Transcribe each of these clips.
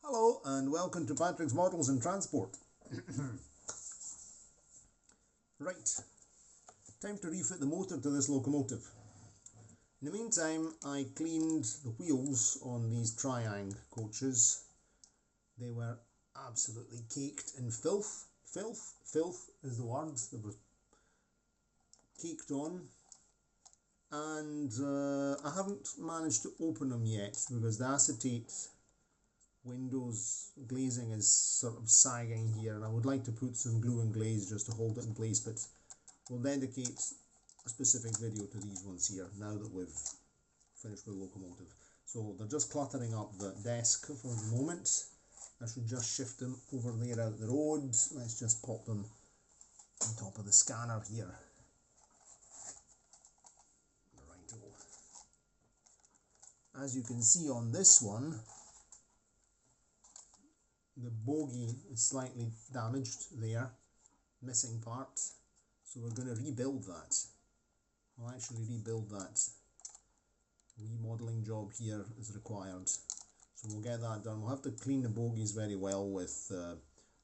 Hello and welcome to Patrick's Models in Transport. Right, time to refit the motor to this locomotive. In the meantime, I cleaned the wheels on these Triang coaches. They were absolutely caked in filth. Filth is the word. They were caked on. And I haven't managed to open them yet because the acetate windows glazing is sort of sagging here, and I would like to put some glue and glaze just to hold it in place, but we'll dedicate a specific video to these ones here now that we've finished with the locomotive. So they're just cluttering up the desk for the moment. I should just shift them over there out the road. Let's just pop them on top of the scanner here. Righto. As you can see on this one, the bogie is slightly damaged there, missing part, so we're going to rebuild that. I'll actually rebuild that. Remodelling job here is required, so we'll get that done. We'll have to clean the bogies very well with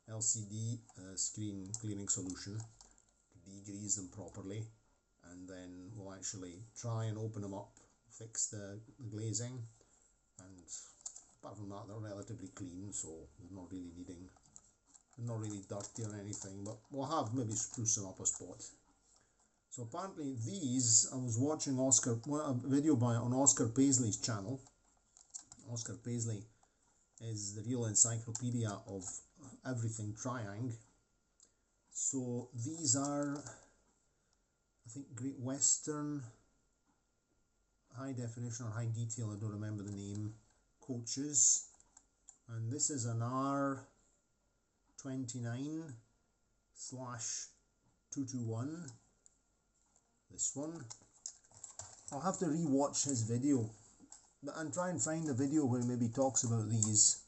LCD screen cleaning solution to degrease them properly, and then we'll actually try and open them up, fix the glazing, and apart from that, they're relatively clean, so they're not really dirty or anything, but we'll have maybe spruce them up a spot. So apparently these, I was watching a video on Oscar Paisley's channel. Oscar Paisley is the real encyclopedia of everything Triang. So these are, I think, Great Western high definition or high detail, I don't remember the name, coaches, and this is an R29/221, this one. I'll have to re-watch his video and try and find a video where he maybe talks about these.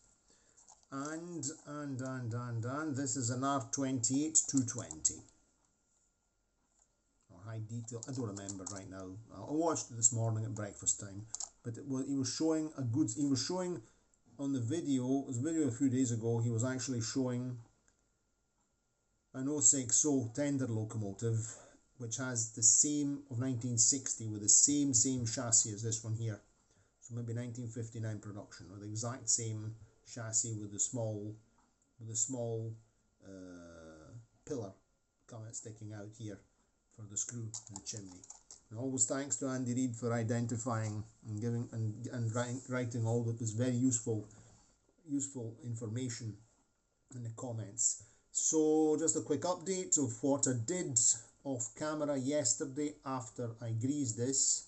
And this is an R28/220 or high detail, I don't remember right now. I watched it this morning at breakfast time. But he was showing on the video, it was a video a few days ago, he was actually showing an X04 tender locomotive, which has the same, of 1960, with the same chassis as this one here. So maybe 1959 production, or the exact same chassis with the small pillar sticking out here for the screw in the chimney. And always thanks to Andy Reid for identifying and giving and writing all that was very useful information in the comments. So just a quick update of what I did off camera yesterday after I greased this.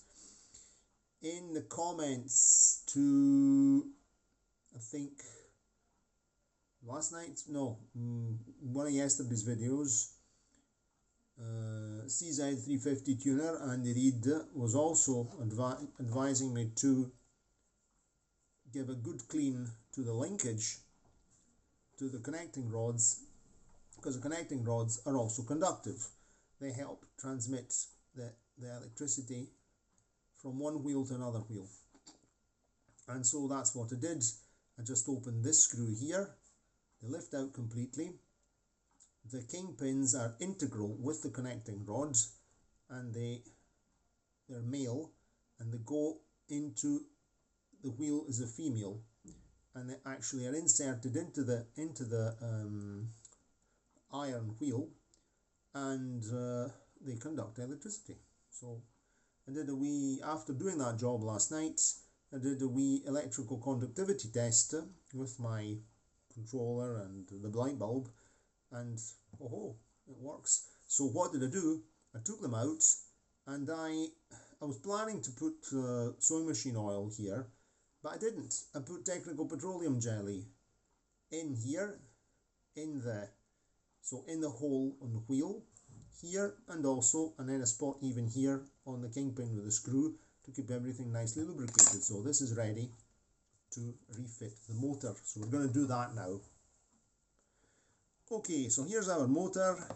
In the comments to, I think, last night, no, one of yesterday's videos, CZ350 tuner Andy Reid was also advising me to give a good clean to the linkage to the connecting rods, because the connecting rods are also conductive. They help transmit the electricity from one wheel to another wheel. And so that's what I did. I just opened this screw here. They lift out completely. The kingpins are integral with the connecting rods, and they're male, and they go into the wheel as a female, and they actually are inserted into the iron wheel, and they conduct electricity. So I did after doing that job last night, I did a wee electrical conductivity test with my controller and the light bulb, and oh, it works. So what did I do? I took them out, and I was planning to put sewing machine oil here, but I didn't. I put technical petroleum jelly in here, in the hole on the wheel here, and then a spot even here on the kingpin with the screw to keep everything nicely lubricated. So this is ready to refit the motor. So we're going to do that now. Okay, so here's our motor.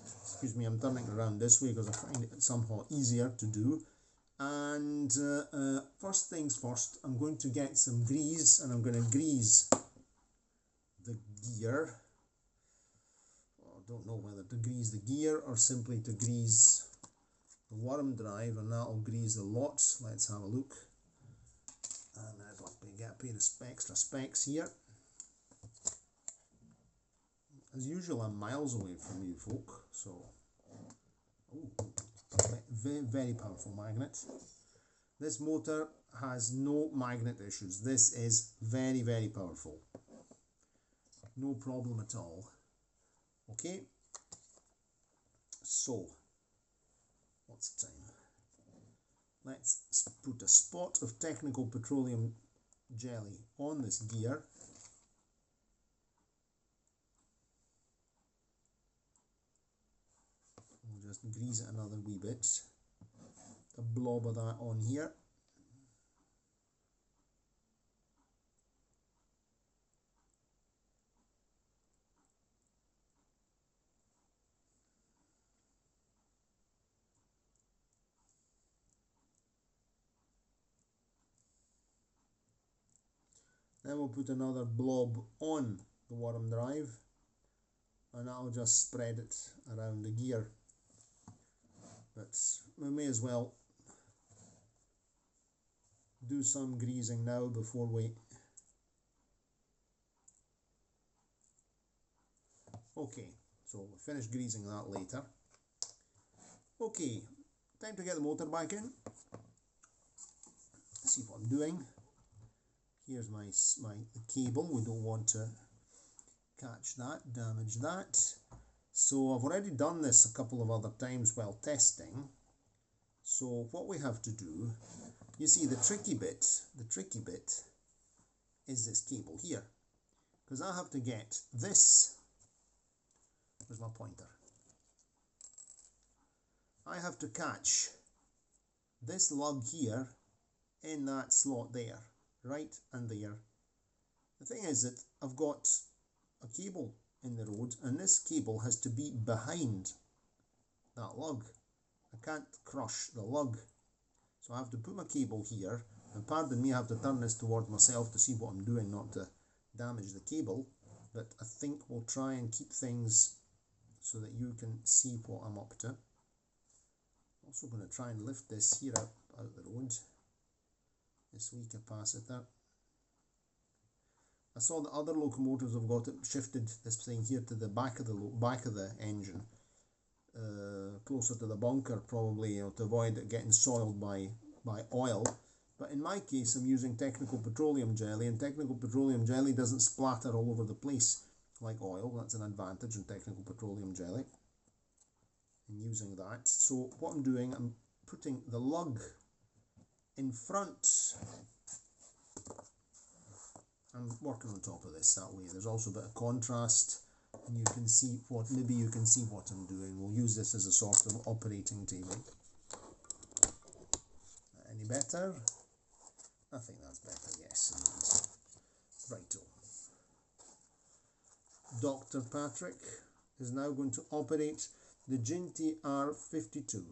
Excuse me, I'm turning around this way because I find it somehow easier to do. And first things first, I'm going to get some grease, and I'm going to grease the gear. I don't know whether to grease the gear or simply to grease the worm drive, and that'll grease the lot. Let's have a look. And I'll get a pair of extra specs here. As usual, I'm miles away from you folk, so very, very powerful magnet. This motor has no magnet issues. This is very, very powerful. No problem at all. Okay, so what's the time? Let's put a spot of technical petroleum jelly on this gear. We'll just grease it another wee bit. A blob of that on here. Then we'll put another blob on the worm drive, and that'll just spread it around the gear. But we may as well do some greasing now before we... Okay, so we'll finish greasing that later. Okay, time to get the motor back in. See what I'm doing. Here's my cable. We don't want to catch that, damage that. So I've already done this a couple of other times while testing. So what we have to do, you see the tricky bit is this cable here. Because I have to get this, where's my pointer? I have to catch this lug here in that slot there. Right and there. The thing is that I've got a cable in the road, and this cable has to be behind that lug. I can't crush the lug, so I have to put my cable here, and pardon me, I have to turn this towards myself to see what I'm doing, not to damage the cable, but I think we'll try and keep things so that you can see what I'm up to. Also going to try and lift this here out the road. This wee capacitor. I saw that other locomotives have got it shifted, this thing here, to the back of the engine, closer to the bunker probably, to avoid it getting soiled by oil. But in my case, I'm using technical petroleum jelly, and technical petroleum jelly doesn't splatter all over the place like oil. That's an advantage in technical petroleum jelly, and using that. So what I'm doing, I'm putting the lug in front. I'm working on top of this that way. There's also a bit of contrast, and you can see what, maybe you can see what I'm doing. We'll use this as a sort of operating table. Any better? I think that's better, yes. Righto. Dr. Patrick is now going to operate the Jinty R52.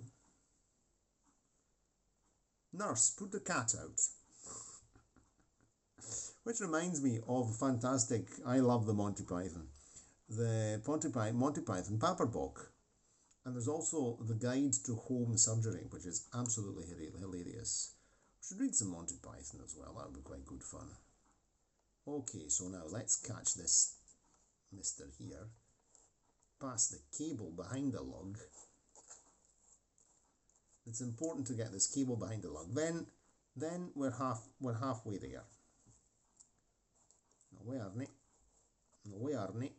Nurse, put the cat out. Which reminds me of fantastic, I love the Monty Python. The Monty Python Paperbock. And there's also the Guide to Home Surgery, which is absolutely hilarious. We should read some Monty Python as well, that would be quite good fun. Okay, so now let's catch this mister here. Pass the cable behind the lug. It's important to get this cable behind the lug. Then we're halfway there. No way, Arnie. No way, Arnie.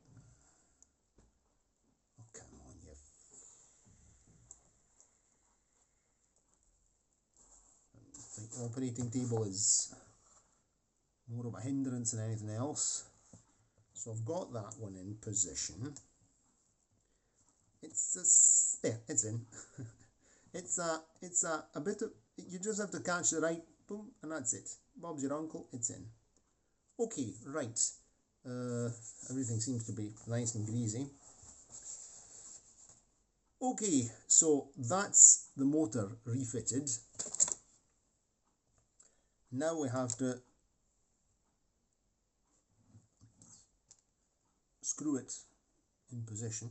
Oh, come on, you. I think operating table is more of a hindrance than anything else. So I've got that one in position. There, it's in. It's a bit of, you just have to catch the right, boom, and that's it. Bob's your uncle, it's in. Okay, right. Everything seems to be nice and greasy. Okay, so that's the motor refitted. Now we have to screw it in position,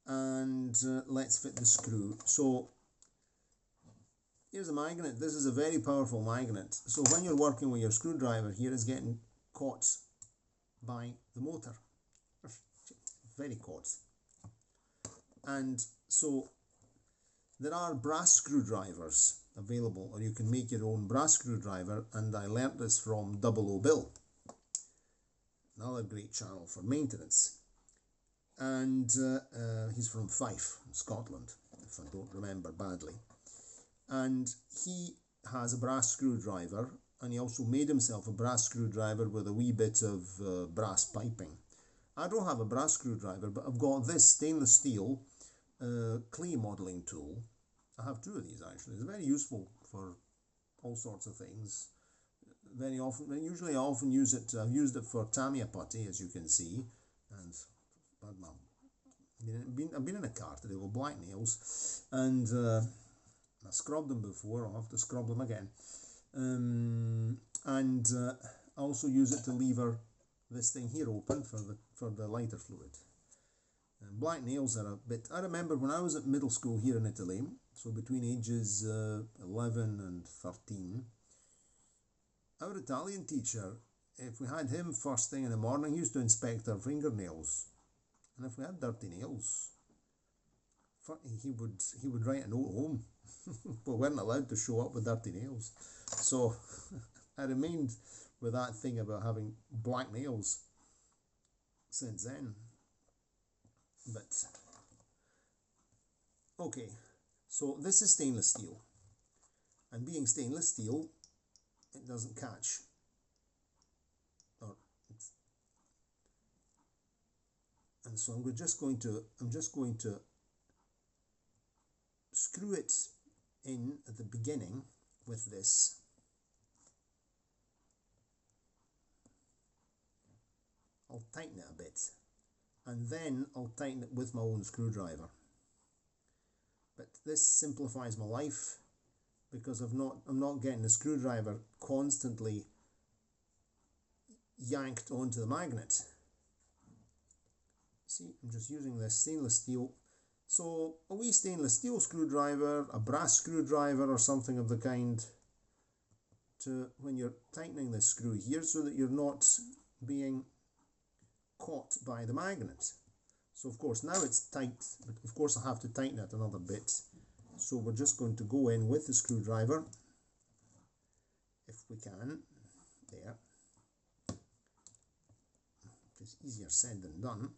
and let's fit the screw. So here's a magnet. This is a very powerful magnet. So when you're working with your screwdriver here, it's getting caught by the motor. Very caught. And so there are brass screwdrivers available, or you can make your own brass screwdriver, and I learnt this from 00 Bill, another great channel for maintenance. And he's from Fife, Scotland, if I don't remember badly. And he has a brass screwdriver, and he also made himself a brass screwdriver with a wee bit of brass piping. I don't have a brass screwdriver, but I've got this stainless steel clay modelling tool. I have two of these actually. It's very useful for all sorts of things. Very often, usually I often use it. I've used it for Tamiya putty, as you can see, and I've been in a car today with black nails, and I scrubbed them before. I'll have to scrub them again, and I also use it to lever this thing here open for the lighter fluid. And black nails are a bit. I remember when I was at middle school here in Italy, so between ages 11 and 13, our Italian teacher, if we had him first thing in the morning, he used to inspect our fingernails, and if we had dirty nails, he would write a note home. We weren't allowed to show up with dirty nails, so I remained with that thing about having black nails since then. But okay, so this is stainless steel, and being stainless steel, it doesn't catch, and so I'm just going to screw it in at the beginning with this. I'll tighten it a bit, and then I'll tighten it with my own screwdriver. But this simplifies my life, because I'm not getting the screwdriver constantly yanked onto the magnet. See, I'm just using this stainless steel. So a wee stainless steel screwdriver, a brass screwdriver or something of the kind, to when you're tightening this screw here, so that you're not being caught by the magnet. So of course now it's tight, but of course I have to tighten it another bit. So we're just going to go in with the screwdriver, if we can, there. It's easier said than done,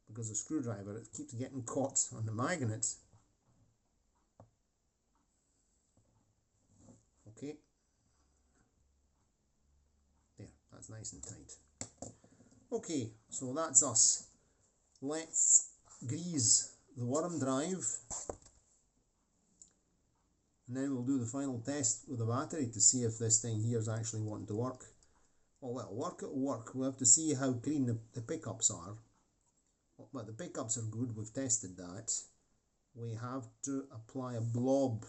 because the screwdriver, it keeps getting caught on the magnet. Okay, there, that's nice and tight. Okay, so that's us. Let's grease the worm drive, and then we'll do the final test with the battery to see if this thing here is actually wanting to work. Well, it'll work. We'll have to see how clean the pickups are. But the pickups are good, we've tested that. We have to apply a blob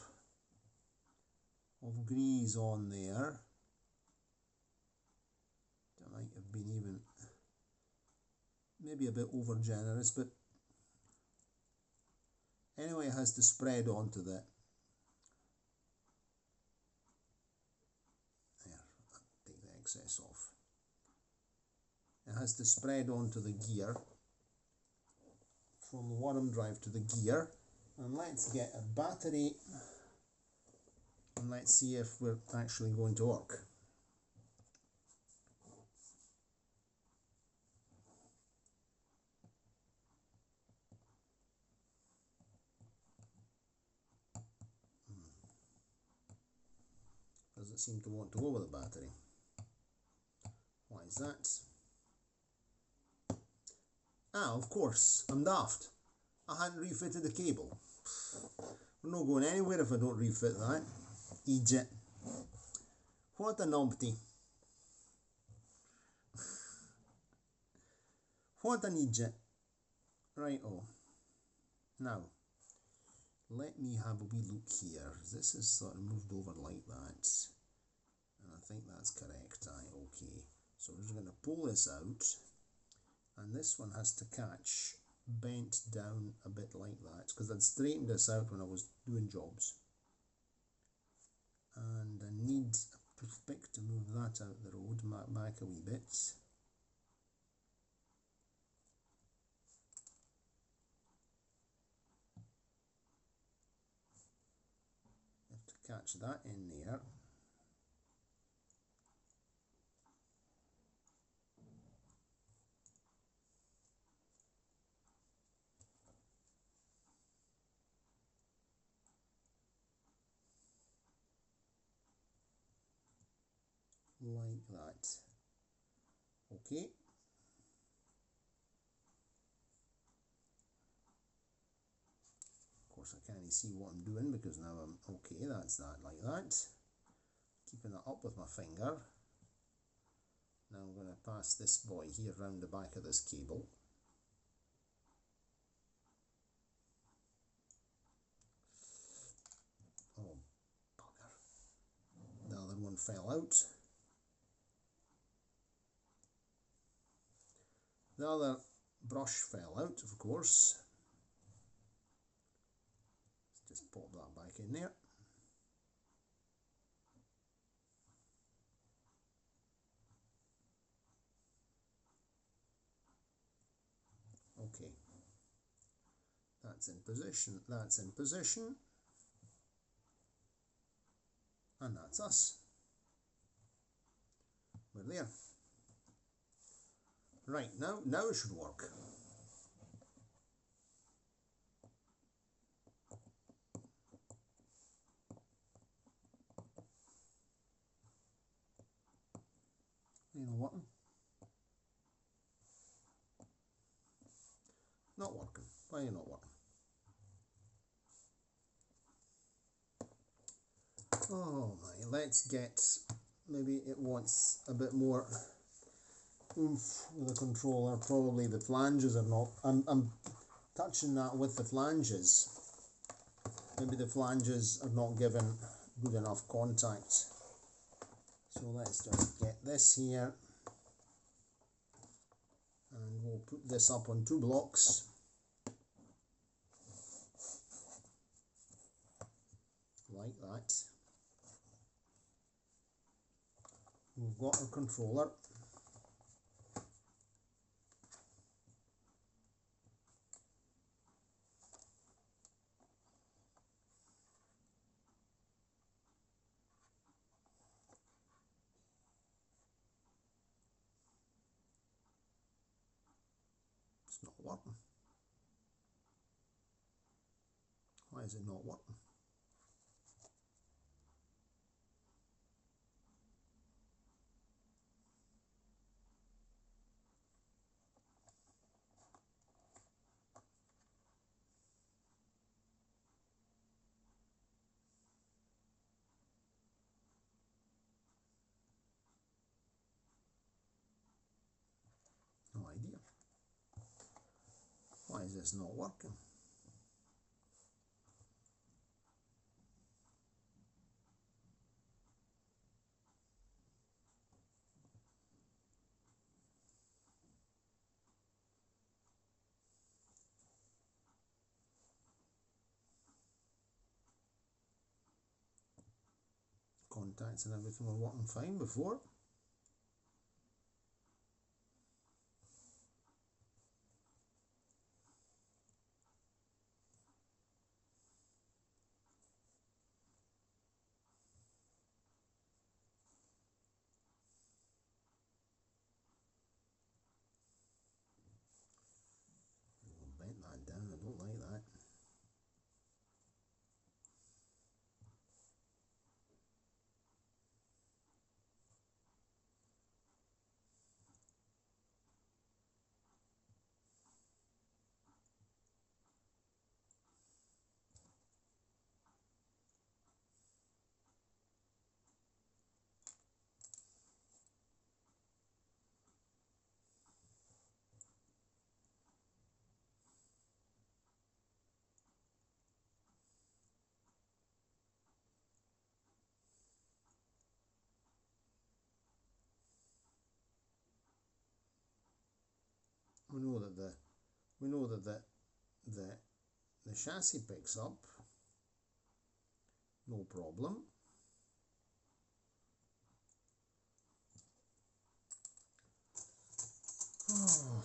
of grease on there. That might have been even maybe a bit over generous, but anyway, it has to spread onto the take the excess off. It has to spread onto the gear, from the worm drive to the gear. And let's get a battery, and let's see if we're actually going to work. Doesn't seem to want to go with the battery. Why is that? Ah, of course, I'm daft. I hadn't refitted the cable. We're not going anywhere if I don't refit that. Idiot. What a numpty. What an idiot. Right, oh. Now, let me have a wee look here. This is sort of moved over like that. And I think that's correct. Aye, okay. So we're just going to pull this out, and this one has to catch bent down a bit like that, because I'd straightened this out when I was doing jobs. And I need a pick to move that out the road, back a wee bit. Have to catch that in there. Like that. Okay. Of course I can't see what I'm doing because now I'm okay, that's that like that. Keeping it up with my finger. Now I'm going to pass this boy here round the back of this cable. Oh, bugger. The other one fell out. The other brush fell out, of course. Let's just pop that back in there. Okay. That's in position, that's in position. And that's us. We're there. Right, now it should work. You know what? Not working. Why are you not working? Oh my, let's get, maybe it wants a bit more oomph with the controller. Probably the flanges are not, I'm touching that with the flanges. Maybe the flanges are not given good enough contact. So let's just get this here. And we'll put this up on 2 blocks. Like that. We've got our controller. It's not working. Why is it not working? No idea. Why is this not working? Contacts and everything were working fine before. Bent that down, I don't like that. we know that the chassis picks up, no problem. Oh.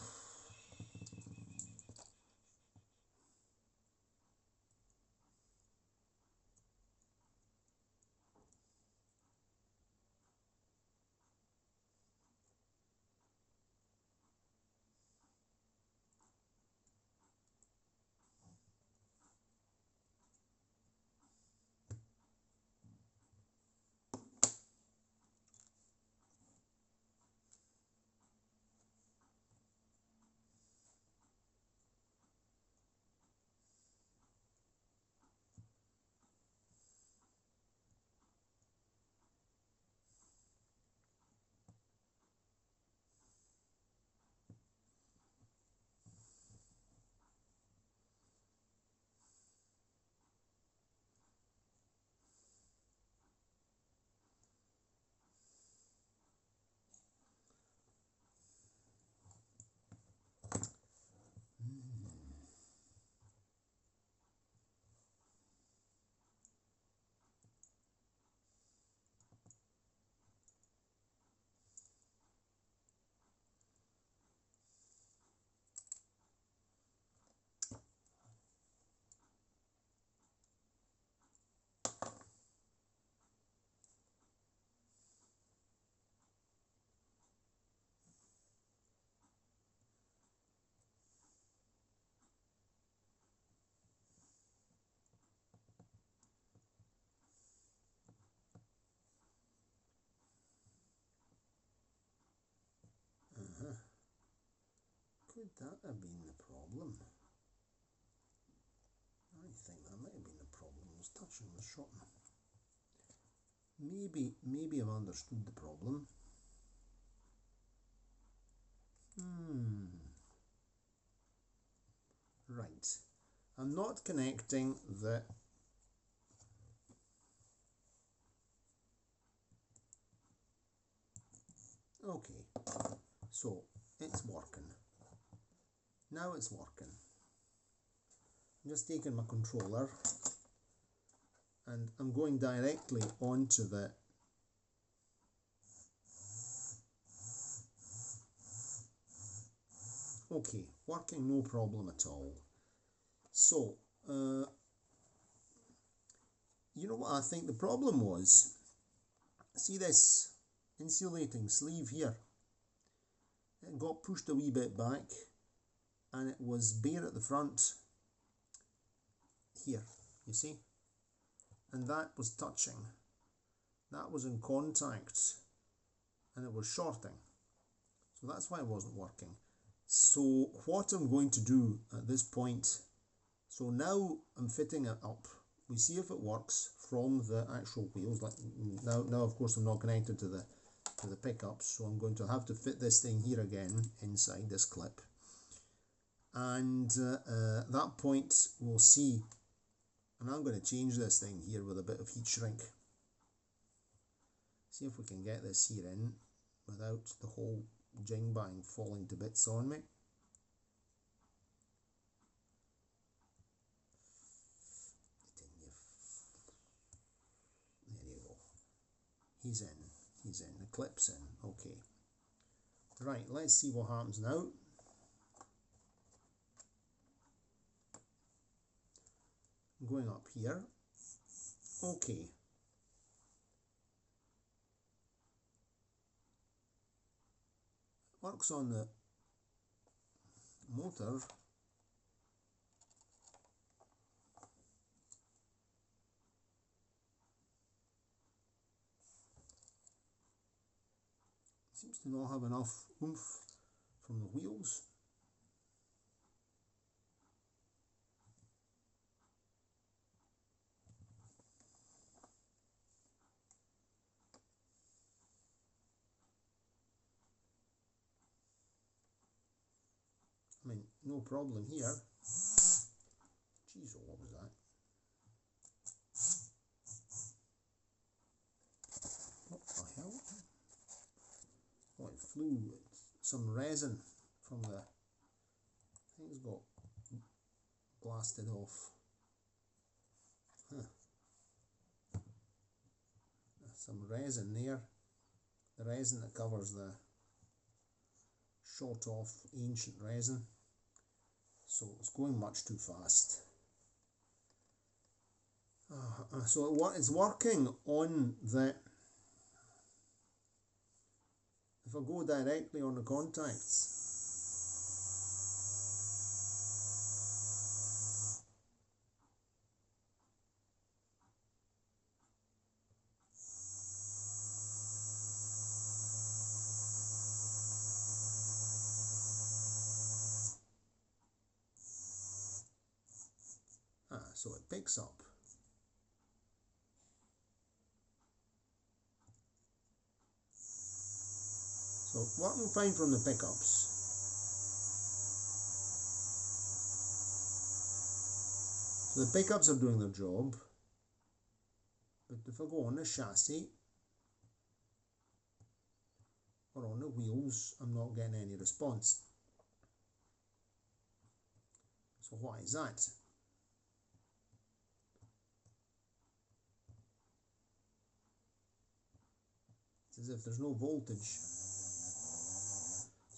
Could that have been the problem? I think that might have been the problem. I was touching the shorten. Maybe I've understood the problem. Right. I'm not connecting the okay. So it's working. Now it's working. I'm just taking my controller and I'm going directly onto the okay, working no problem at all. So you know what I think the problem was? See this insulating sleeve here? It got pushed a wee bit back and it was bare at the front here, you see? And that was touching. That was in contact and it was shorting. So that's why it wasn't working. So what I'm going to do at this point, so now I'm fitting it up. We see if it works from the actual wheels. Like now of course I'm not connected to the pickups, so I'm going to have to fit this thing here again inside this clip. And at that point we'll see, and I'm going to change this thing here with a bit of heat shrink. See if we can get this here in without the whole jing bang falling to bits on me. There you go. He's in, the clip's in, okay. Right, let's see what happens now. I'm going up here, okay. Works on the motor. Seems to not have enough oomph from the wheels. I mean, no problem here. Jeez, oh, what was that? What the hell? Oh, it flew some resin from the Things got blasted off. Huh. Some resin there. The resin that covers the shot off ancient resin. So it's going much too fast. So it's working on the, if I go directly on the contacts, so it picks up. So working fine from the pickups. So the pickups are doing their job. But if I go on the chassis or on the wheels, I'm not getting any response. So why is that? It's as if there's no voltage.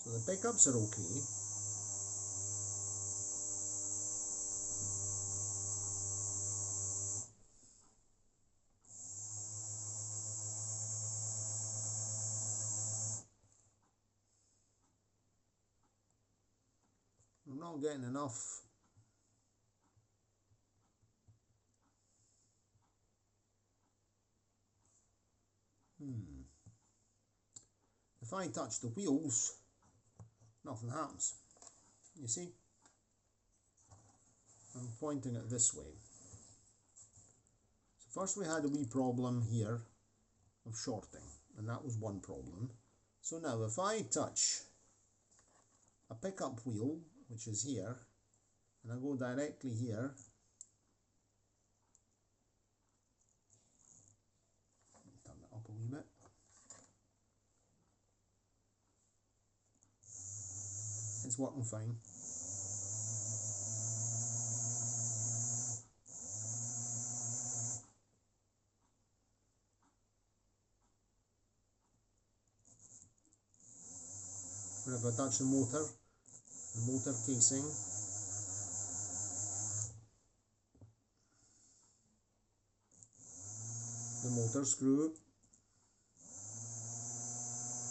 So the pickups are okay. I'm not getting enough. If I touch the wheels, nothing happens. You see? I'm pointing it this way. So first we had a wee problem here of shorting, and that was one problem. So now if I touch a pickup wheel, which is here, and I go directly here, turn it up a wee bit. It's working fine. But if I touch the motor casing, the motor screw,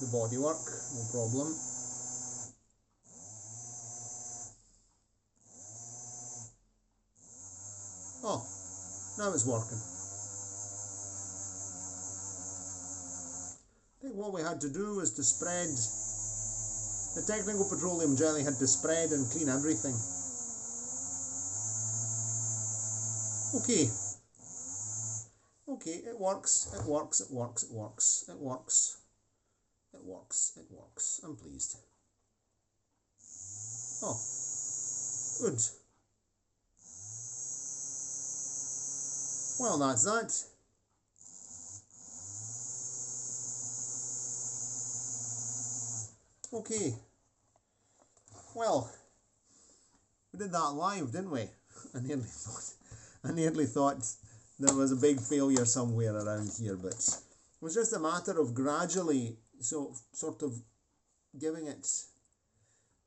the bodywork, no problem. Oh, now it's working. I think what we had to do was to spread, the technical petroleum jelly had to spread and clean everything. Okay. Okay, it works, it works, it works, it works, it works, it works, it works. I'm pleased. Oh, good. Well, that's that. Okay. Well, we did that live, didn't we? I nearly thought there was a big failure somewhere around here, but it was just a matter of gradually sort of giving it,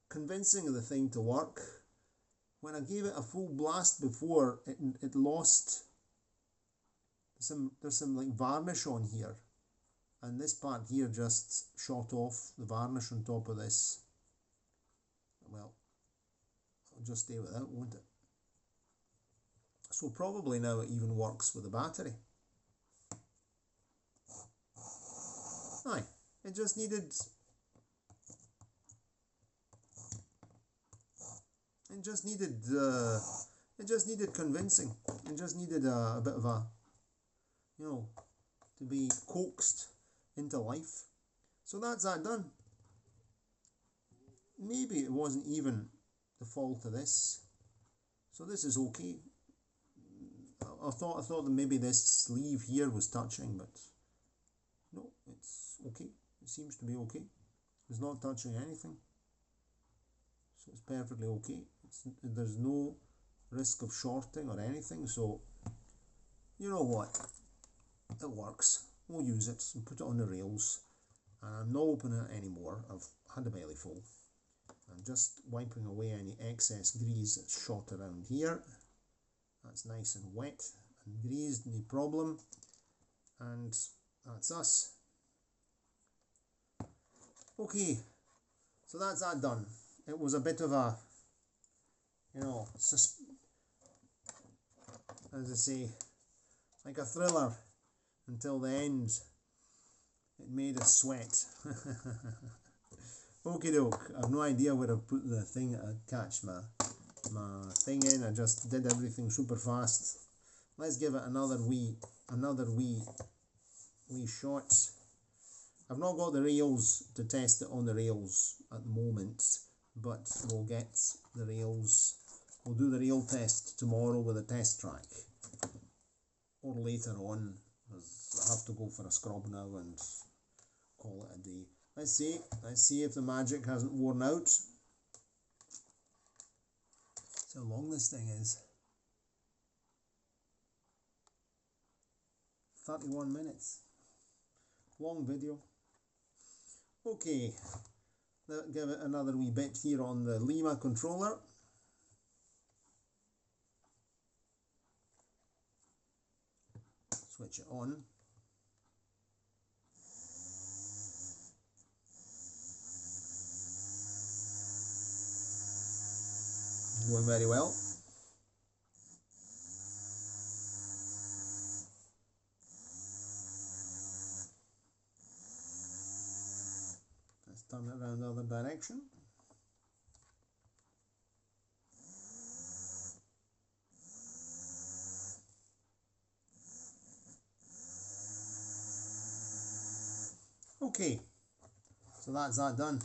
convincing the thing to work. When I gave it a full blast before, it lost. There's some like varnish on here, and this part here just shot off the varnish on top of this. Well, I'll just stay with that, won't it? So probably now it even works with the battery. Aye, it just needed convincing. It just needed a bit of a, you know, to be coaxed into life. So that's that done. Maybe it wasn't even the fault of this. So this is okay. I thought that maybe this sleeve here was touching, but no, it's okay. It seems to be okay. It's not touching anything. So it's perfectly okay. There's no risk of shorting or anything, so you know what, it works. We'll use it and put it on the rails, and I'm not opening it anymore. I've had a belly full. I'm just wiping away any excess grease that's shot around here. That's nice and wet and greased, no problem. And that's us. Okay, so that's that done. It was a bit of a, you know, as I say, like a thriller until the end. It made us sweat. Okie doke, I've no idea where I've put the thing to catch my thing in. I just did everything super fast. Let's give it another wee shot. I've not got the rails to test it on the rails at the moment, but we'll get the rails. We'll do the rail test tomorrow with a test track, or later on, because I have to go for a scrub now and call it a day. Let's see if the magic hasn't worn out. See how long this thing is. 31 minutes. Long video. Okay, let's give it another wee bit here on the Lima controller. Switch it on. Going very well. Let's turn it around the other direction. Okay, so that's that done.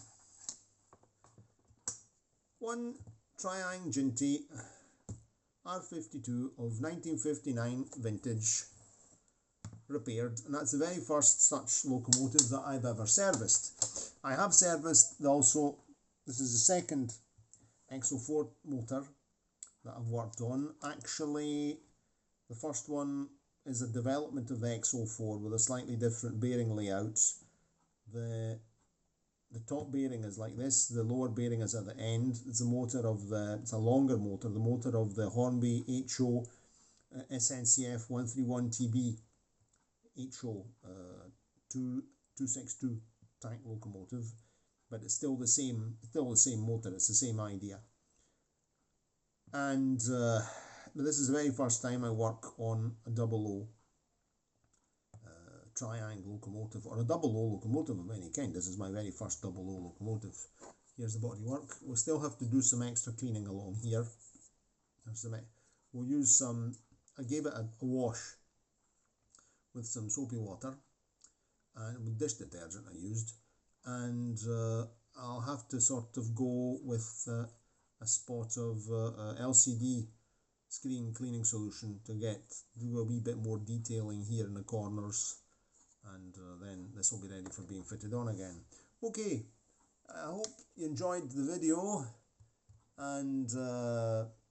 One Triang Jinty R52 of 1959 vintage, repaired, and that's the very first such locomotive that I've ever serviced. I have serviced also, this is the second X04 motor that I've worked on. Actually, the first one is a development of the X04 with a slightly different bearing layout. The top bearing is like this, the lower bearing is at the end. It's a motor of it's a longer motor, the motor of the Hornby HO SNCF 131TB HO 262 tank locomotive, but it's still the same motor, it's the same idea. And but this is the very first time I work on a double O triangle locomotive, or a double O locomotive of any kind. This is my very first double O locomotive. Here's the bodywork. We'll still have to do some extra cleaning along here. We'll use some, I gave it a wash with some soapy water and with dish detergent I used, and I'll have to sort of go with a spot of LCD screen cleaning solution to do a wee bit more detailing here in the corners, and then this will be ready for being fitted on again. Okay, I hope you enjoyed the video, and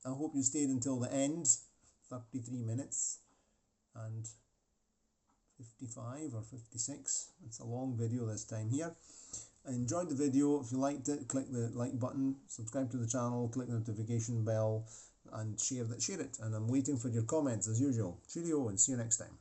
I hope you stayed until the end. 33 minutes and 55 or 56. It's a long video this time here. I enjoyed the video. If you liked it, click the like button, subscribe to the channel, click the notification bell, and share it. And I'm waiting for your comments as usual. Cheerio, and see you next time.